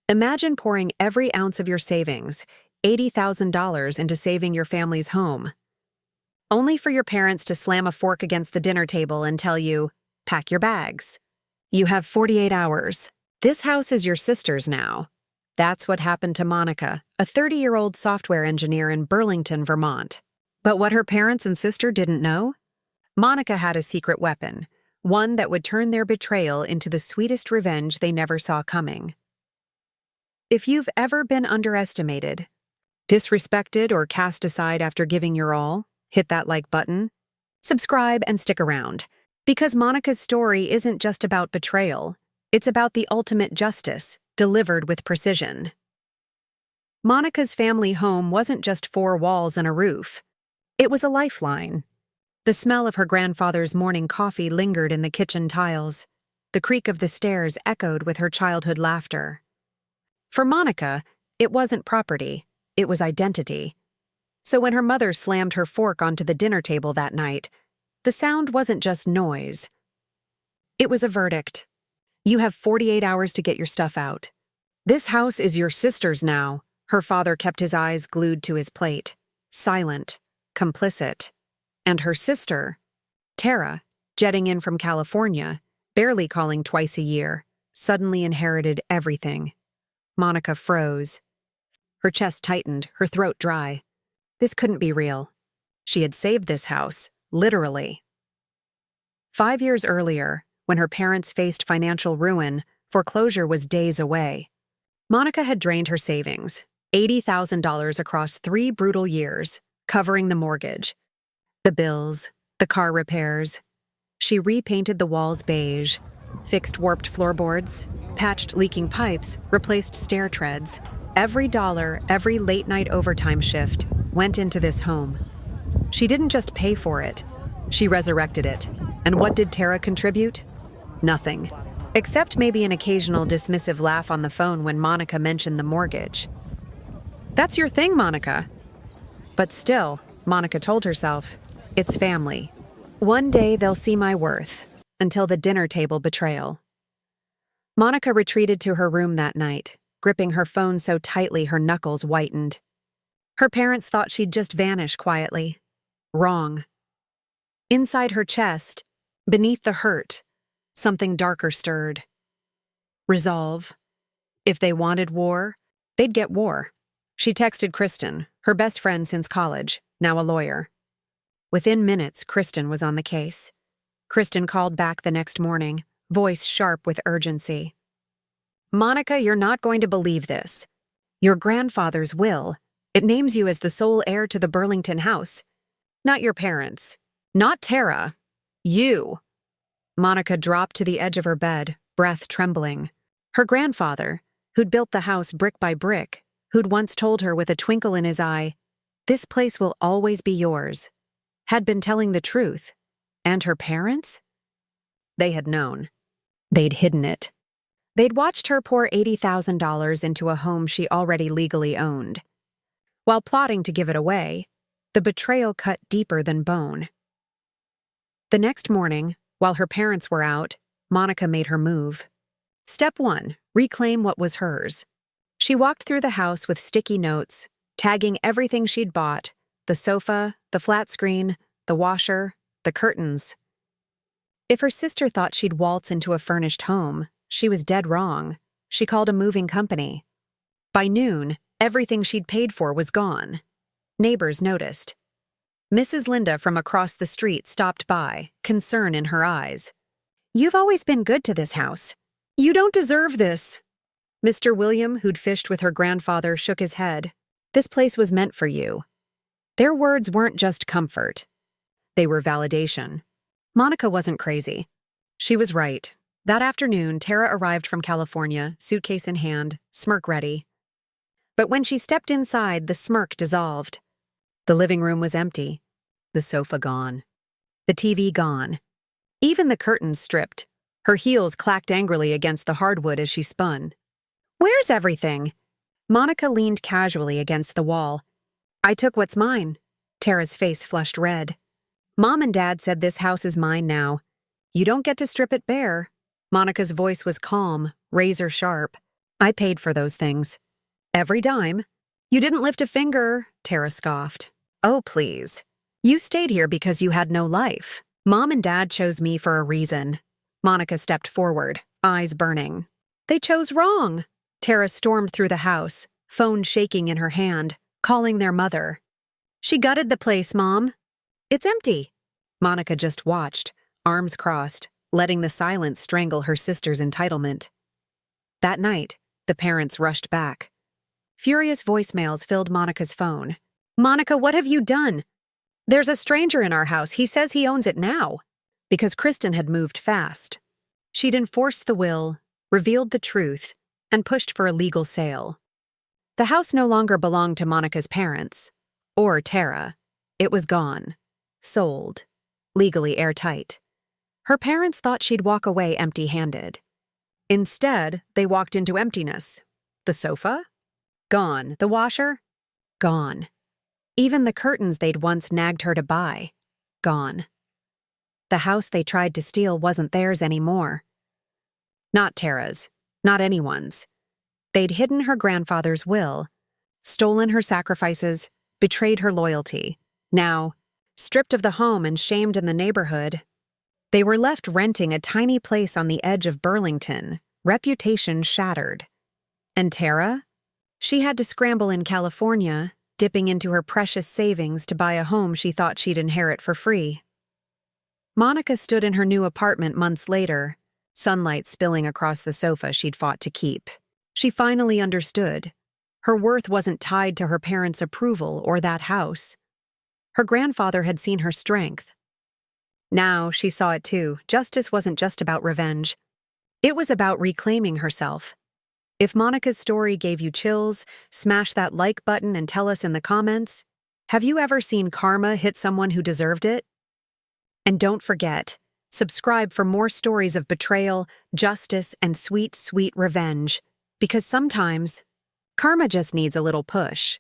Imagine pouring every ounce of your savings, $80,000, into saving your family's home, only for your parents to slam a fork against the dinner table and tell you, pack your bags. You have 48 hours. This house is your sister's now. That's what happened to Monica, a 30-year-old software engineer in Burlington, Vermont. But what her parents and sister didn't know? Monica had a secret weapon, one that would turn their betrayal into the sweetest revenge they never saw coming. If you've ever been underestimated, disrespected, or cast aside after giving your all, hit that like button. Subscribe and stick around, because Monica's story isn't just about betrayal, it's about the ultimate justice, delivered with precision. Monica's family home wasn't just four walls and a roof. It was a lifeline. The smell of her grandfather's morning coffee lingered in the kitchen tiles. The creak of the stairs echoed with her childhood laughter. For Monica, it wasn't property, it was identity. So when her mother slammed her fork onto the dinner table that night, the sound wasn't just noise. It was a verdict. You have 48 hours to get your stuff out. This house is your sister's now. Her father kept his eyes glued to his plate, silent, complicit. And her sister, Tara, jetting in from California, barely calling twice a year, suddenly inherited everything. Monica froze. Her chest tightened, her throat dry. This couldn't be real. She had saved this house, literally. 5 years earlier, when her parents faced financial ruin, foreclosure was days away. Monica had drained her savings, $80,000 across 3 brutal years, covering the mortgage, the bills, the car repairs. She repainted the walls beige, fixed warped floorboards, patched leaking pipes, replaced stair treads. Every dollar, every late-night overtime shift went into this home. She didn't just pay for it, she resurrected it. And what did Tara contribute? Nothing. Except maybe an occasional dismissive laugh on the phone when Monica mentioned the mortgage. That's your thing, Monica. But still, Monica told herself, it's family. One day they'll see my worth, until the dinner table betrayal. Monica retreated to her room that night, gripping her phone so tightly her knuckles whitened. Her parents thought she'd just vanish quietly. Wrong. Inside her chest, beneath the hurt, something darker stirred. Resolve. If they wanted war, they'd get war. She texted Kristen, her best friend since college, now a lawyer. Within minutes, Kristen was on the case. Kristen called back the next morning, voice sharp with urgency. Monica, you're not going to believe this. Your grandfather's will. It names you as the sole heir to the Burlington house. Not your parents. Not Tara. You. Monica dropped to the edge of her bed, breath trembling. Her grandfather, who'd built the house brick by brick, who'd once told her with a twinkle in his eye, this place will always be yours, had been telling the truth. And her parents? They had known. They'd hidden it. They'd watched her pour $80,000 into a home she already legally owned. While plotting to give it away, the betrayal cut deeper than bone. The next morning, while her parents were out, Monica made her move. Step 1, reclaim what was hers. She walked through the house with sticky notes, tagging everything she'd bought, the sofa, the flat screen, the washer, the curtains. If her sister thought she'd waltz into a furnished home, she was dead wrong. She called a moving company. By noon, everything she'd paid for was gone. Neighbors noticed. Mrs. Linda from across the street stopped by, concern in her eyes. You've always been good to this house. You don't deserve this. Mr. William, who'd fished with her grandfather, shook his head. This place was meant for you. Their words weren't just comfort. They were validation. Monica wasn't crazy. She was right. That afternoon, Tara arrived from California, suitcase in hand, smirk ready. But when she stepped inside, the smirk dissolved. The living room was empty. The sofa gone. The TV gone. Even the curtains stripped. Her heels clacked angrily against the hardwood as she spun. Where's everything? Monica leaned casually against the wall. I took what's mine. Tara's face flushed red. Mom and Dad said this house is mine now. You don't get to strip it bare. Monica's voice was calm, razor sharp. I paid for those things. Every dime. You didn't lift a finger, Tara scoffed. Oh, please. You stayed here because you had no life. Mom and Dad chose me for a reason. Monica stepped forward, eyes burning. They chose wrong. Tara stormed through the house, phone shaking in her hand, calling their mother. She gutted the place, Mom. It's empty. Monica just watched, arms crossed, letting the silence strangle her sister's entitlement. That night, the parents rushed back. Furious voicemails filled Monica's phone. Monica, what have you done? There's a stranger in our house. He says he owns it now. Because Kristen had moved fast. She'd enforced the will, revealed the truth, and pushed for a legal sale. The house no longer belonged to Monica's parents, or Tara. It was gone. Sold. Legally airtight. Her parents thought she'd walk away empty-handed. Instead, they walked into emptiness. The sofa? Gone. The washer? Gone. Even the curtains they'd once nagged her to buy? Gone. The house they tried to steal wasn't theirs anymore. Not Tara's. Not anyone's. They'd hidden her grandfather's will, stolen her sacrifices, betrayed her loyalty. Now, stripped of the home and shamed in the neighborhood, they were left renting a tiny place on the edge of Burlington, reputation shattered. And Tara? She had to scramble in California, dipping into her precious savings to buy a home she thought she'd inherit for free. Monica stood in her new apartment months later, sunlight spilling across the sofa she'd fought to keep. She finally understood. Her worth wasn't tied to her parents' approval or that house. Her grandfather had seen her strength. Now she saw it too. Justice wasn't just about revenge. It was about reclaiming herself. If Monica's story gave you chills, smash that like button and tell us in the comments. Have you ever seen karma hit someone who deserved it? And don't forget, subscribe for more stories of betrayal, justice, and sweet, sweet revenge. Because sometimes, karma just needs a little push.